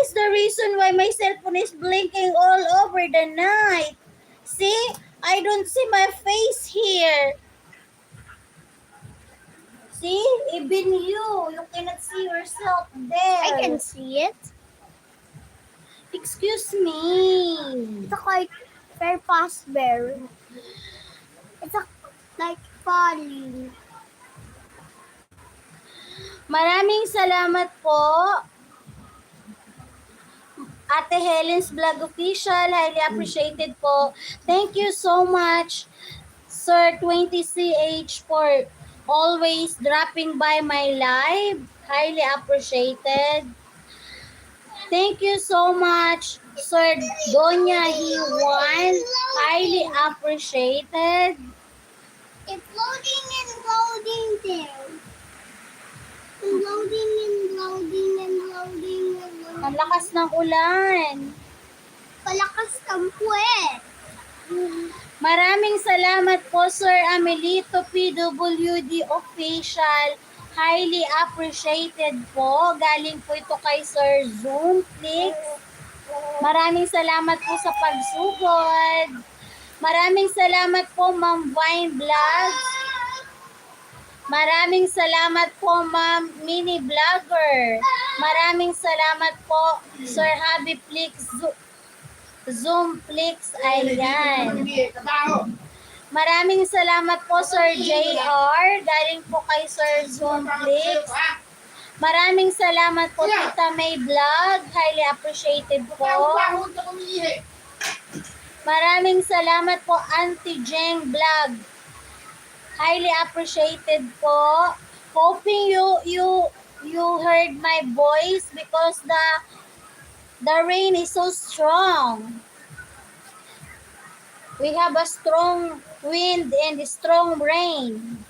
is the reason why my cellphone is blinking all over the night. See? I don't see my face here. See? Even you cannot see yourself there. I can see it. Excuse me. It's like very fast bear. It's like falling. Maraming salamat po. Ate Helen's Vlog Official, highly appreciated po. Thank you so much, Sir 20CH, for always dropping by my live. Highly appreciated. Thank you so much, Sir Donya Hiwan. Highly appreciated. It's loading and loading there. And loading and loading and loading and loading. Ang lakas ng ulan. Palakas ng puwet. Maraming salamat po, Sir Amelito PWD Official. Highly appreciated po. Galing po ito kay Sir Zoomflix. Maraming salamat po sa pagsugod. Maraming salamat po, Ma'am Vine Vlogs. Maraming salamat po, Ma'am Mini Vlogger. Maraming salamat po, Sir Happy Flix Zoomflix. Ayan. Maraming salamat po, Sir JR. Galing po kay Sir Zoomflix. Maraming salamat po, Tita May Vlog. Highly appreciated po. Maraming salamat po, Auntie Jeng Vlog. Highly appreciated po. Hoping you heard my voice because the rain is so strong. We have a strong wind and strong rain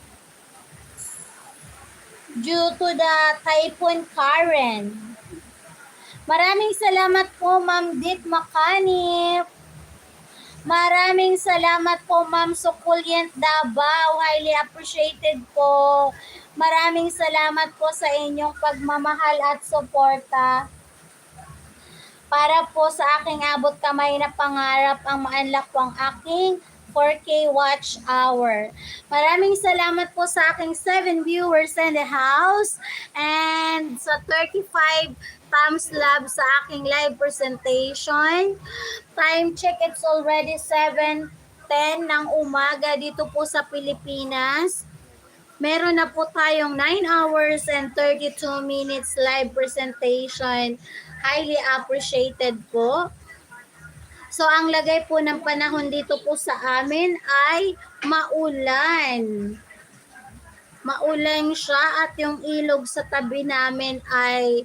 due to the Typhoon Karen. Maraming salamat po, Ma'am Dit Makanip. Maraming salamat po, Ma'am Sukulient Davao. Highly appreciated po. Maraming salamat po sa inyong pagmamahal at suporta. Para po sa aking abot kamay na pangarap ang ma-unlock po ang aking 4K watch hour. Maraming salamat po sa aking 7 viewers in the house and sa 35 thumbs love sa aking live presentation. Time check, it's already 7:10 ng umaga dito po sa Pilipinas. Meron na po tayong 9 hours and 32 minutes live presentation. Highly appreciated po. So, ang lagay po ng panahon dito po sa amin ay maulan. Maulan siya at yung ilog sa tabi namin ay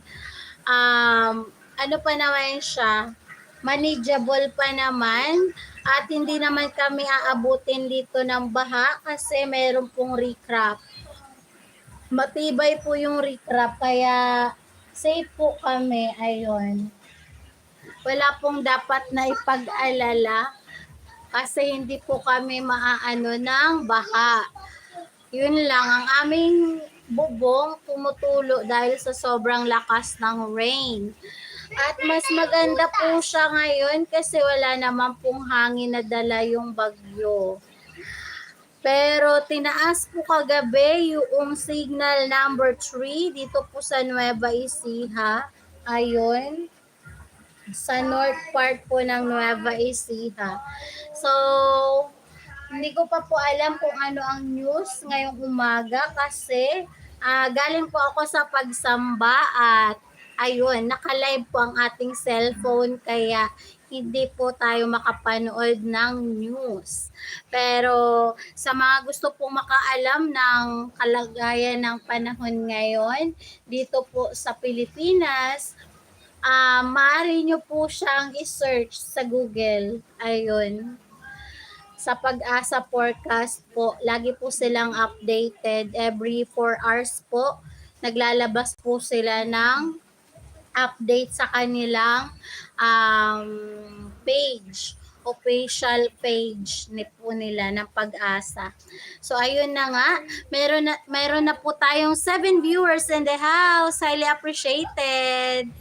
ano pa naman siya, manageable pa naman at hindi naman kami aabutin dito ng baha kasi meron pong recrap. Matibay po yung recrap kaya safe po kami. Ayun. Wala pong dapat na ipag-alala kasi hindi po kami maaano ng baha. Yun lang, ang aming bubong tumutulo dahil sa sobrang lakas ng rain. At mas maganda po siya ngayon kasi wala naman pong hangin na dala yung bagyo. Pero tinaas po kagabi yung signal number 3 dito po sa Nueva Ecija. Ayun. Sa north part po ng Nueva Ecija. So, hindi ko pa po alam kung ano ang news ngayong umaga kasi galing po ako sa pagsamba at ayun, naka-live po ang ating cellphone kaya hindi po tayo makapanood ng news. Pero sa mga gusto pong makaalam ng kalagayan ng panahon ngayon dito po sa Pilipinas, maaari nyo po siyang i-search sa Google. Ayun. Sa Pag-asa forecast po, lagi po silang updated. Every 4 hours po, naglalabas po sila ng update sa kanilang page, official page po nila ng Pag-asa. So ayun na nga, meron na po tayong 7 viewers in the house. Highly appreciated.